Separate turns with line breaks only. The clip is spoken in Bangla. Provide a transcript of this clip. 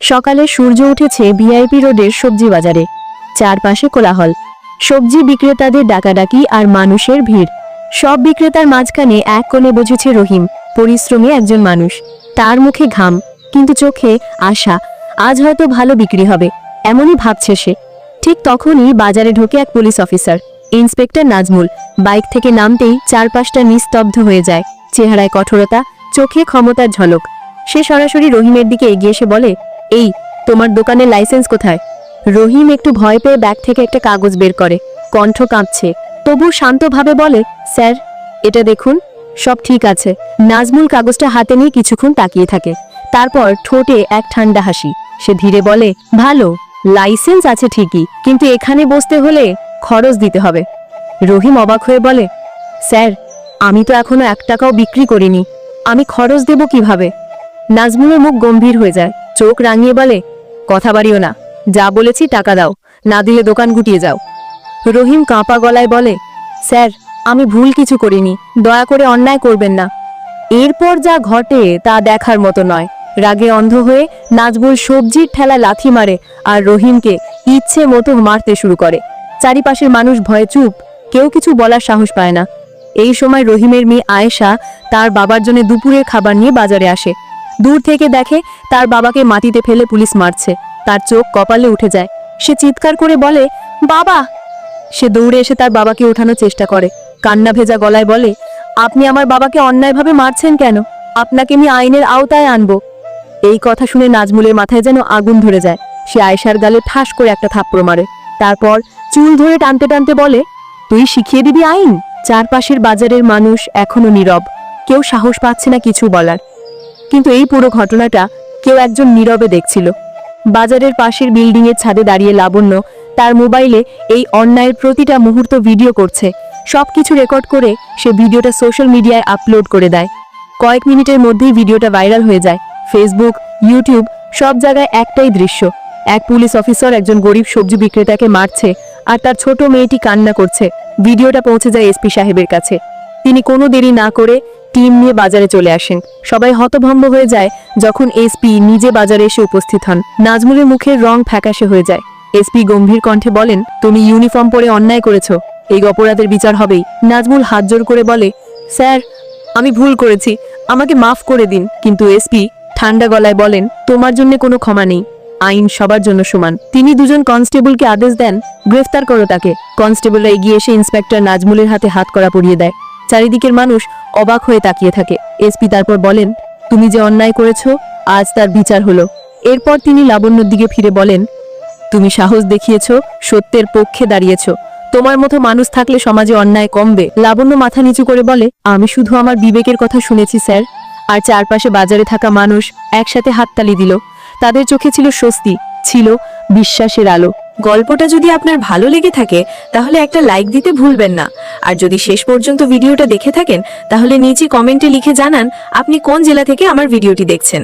সকালে সূর্য উঠেছে ভিআইপি রোডের সবজি বাজারে। চারপাশে কোলাহল, সবজি বিক্রেতাদের ডাকাডাকি আর মানুষের ভিড়। সব বিক্রেতার মাঝখানে এক কোণে বসেছে রহিম, পরিশ্রমী একজন মানুষ। তার মুখে ঘাম, কিন্তু চোখে আশা। আজ হয়তো ভালো বিক্রি হবে, এমনই ভাবছে সে। ঠিক তখনই বাজারে ঢোকে এক police officer, inspector Nazmul. Bike থেকে নামতেই চারপাশটা নিস্তব্ধ হয়ে যায়। চেহারায় কঠোরতা, চোখে ক্ষমতার ঝলক। সে সরাসরি রহিমের দিকে এগিয়ে এসে বলে, এই, তোমার দোকানের লাইসেন্স কোথায়? রহিম একটু ভয় পেয়ে ব্যাগ থেকে একটা কাগজ বের করে, কণ্ঠ কাঁপছে, তবু শান্তভাবে বলে, স্যার, এটা দেখুন, সব ঠিক আছে। নাজমুল কাগজটা হাতে নিয়ে কিছুক্ষণ তাকিয়ে থাকে, তারপর ঠোঁটে এক ঠান্ডা হাসি। সে ধীরে বলে, ভালো, লাইসেন্স আছে ঠিকই, কিন্তু এখানে বসতে হলে খরচ দিতে হবে। রহিম অবাক হয়ে বলে, স্যার, আমি তো এখনো 1 টাকাও বিক্রি করিনি, আমি খরচ দেব কিভাবে? নাজমুলের মুখ গম্ভীর হয়ে যায়, চোখ রাঙিয়ে বলে, কথা বাড়িও না, যা বলেছি টাকা দাও, না দিলে দোকান গুটিয়ে যাও। রহিম কাঁপা গলায় বলে, স্যার, আমি ভুল কিছু করিনি, দয়া করে অন্যায় করবেন না। এরপর যা ঘটে তা দেখার মতো নয়। রাগে অন্ধ হয়ে নাজমুল সবজির ঠেলায় লাথি মারে আর রহিমকে ইচ্ছে মতো মারতে শুরু করে। চারিপাশের মানুষ ভয়ে চুপ, কেউ কিছু বলার সাহস পায় না। এই সময় রহিমের মেয়ে আয়েশা তার বাবার জন্য দুপুরের খাবার নিয়ে বাজারে আসে। দূর থেকে দেখে তার বাবাকে মাটিতে ফেলে পুলিশ মারছে। তার চোখ কপালে উঠে যায়। সে চিৎকার করে বলে, বাবা! সে দৌড়ে এসে তার বাবাকে ওঠানোর চেষ্টা করে, কান্না ভেজা গলায় বলে, আপনি আমার বাবাকে অন্যায়ভাবে মারছেন কেন? আপনাকে আমি আইনের আওতায় আনবো। এই কথা শুনে নাজমুলের মাথায় যেন আগুন ধরে যায়। সে আয়েশার গালে ঠাস করে একটা থাপ্পড় মারে, তারপর চুল ধরে টানতে টানতে বলে, তুই শিখিয়ে দিবি আইন? চারপাশের বাজারের মানুষ এখনো নীরব, কেউ সাহস পাচ্ছে না কিছু বলার। কিন্তু এই পুরো ঘটনাটা কেউ একজন নীরবে দেখছিল। বাজারের পাশের বিল্ডিংয়ের ছাদে দাঁড়িয়ে লাবণ্য তার মোবাইলে এই অন্যায়ের প্রতিটা মুহূর্ত ভিডিও করছে। সবকিছু রেকর্ড করে সে ভিডিওটা সোশ্যাল মিডিয়ায় আপলোড করে দেয়। কয়েক মিনিটের মধ্যেই ভিডিওটা ভাইরাল হয়ে যায়। ফেসবুক, ইউটিউব, সব জায়গায় একটাই দৃশ্য, এক পুলিশ অফিসার একজন গরিব সবজি বিক্রেতাকে মারছে আর তার ছোট মেয়েটি কান্না করছে। ভিডিওটা পৌঁছে যায় এসপি সাহেবের কাছে। তিনি কোনো দেরি না করে টিম নিয়ে বাজারে চলে আসেন। সবাই হতভম্ব হয়ে যায় যখন এসপি নিজে বাজারে এসে উপস্থিত হন। নাজমুলের মুখের রং ফ্যাকাশে হয়ে যায়। এসপি গম্ভীর কণ্ঠে বলেন, তুমি ইউনিফর্ম পরে অন্যায় করেছো, এই অপরাধের বিচার হবেই। নাজমুল হাত জোর করে বলে, স্যার, আমি ভুল করেছি, আমাকে মাফ করে দিন। কিন্তু এসপি ঠান্ডা গলায় বলেন, তোমার জন্য কোনো ক্ষমা নেই, আইন সবার জন্য সমান। তিনি দুজন কনস্টেবলকে আদেশ দেন, গ্রেফতার করো তাকে। কনস্টেবলরা এগিয়ে এসে ইন্সপেক্টর নাজমুলের হাতে হাত করা পরিয়ে দেয়। চারিদিকের মানুষ অবাক হয়ে তাকিয়ে থাকে। এসপি তারপর বলেন, তুমি যে অন্যায় করেছো, আজ তার বিচার হলো। এরপর তিনি লাবণ্যর দিকে ফিরে বলেন, তুমি সাহস দেখিয়েছো, সত্যের পক্ষে দাঁড়িয়েছো। তোমার মতো মানুষ থাকলে সমাজে অন্যায় কমবে। লাবণ্য মাথা নিচু করে বলে, আমি শুধু আমার বিবেকের কথা শুনেছি স্যার। আর চারপাশে বাজারে থাকা মানুষ একসাথে হাততালি দিল। তাদের চোখে ছিল স্বস্তি, ছিল বিশ্বাসের আলো।
গল্পটা যদি আপনার ভালো লেগে থাকে তাহলে একটা লাইক দিতে ভুলবেন না। আর যদি শেষ পর্যন্ত ভিডিওটা দেখে থাকেন তাহলে নিচে কমেন্টে লিখে জানান আপনি কোন জেলা থেকে আমার ভিডিওটি দেখছেন।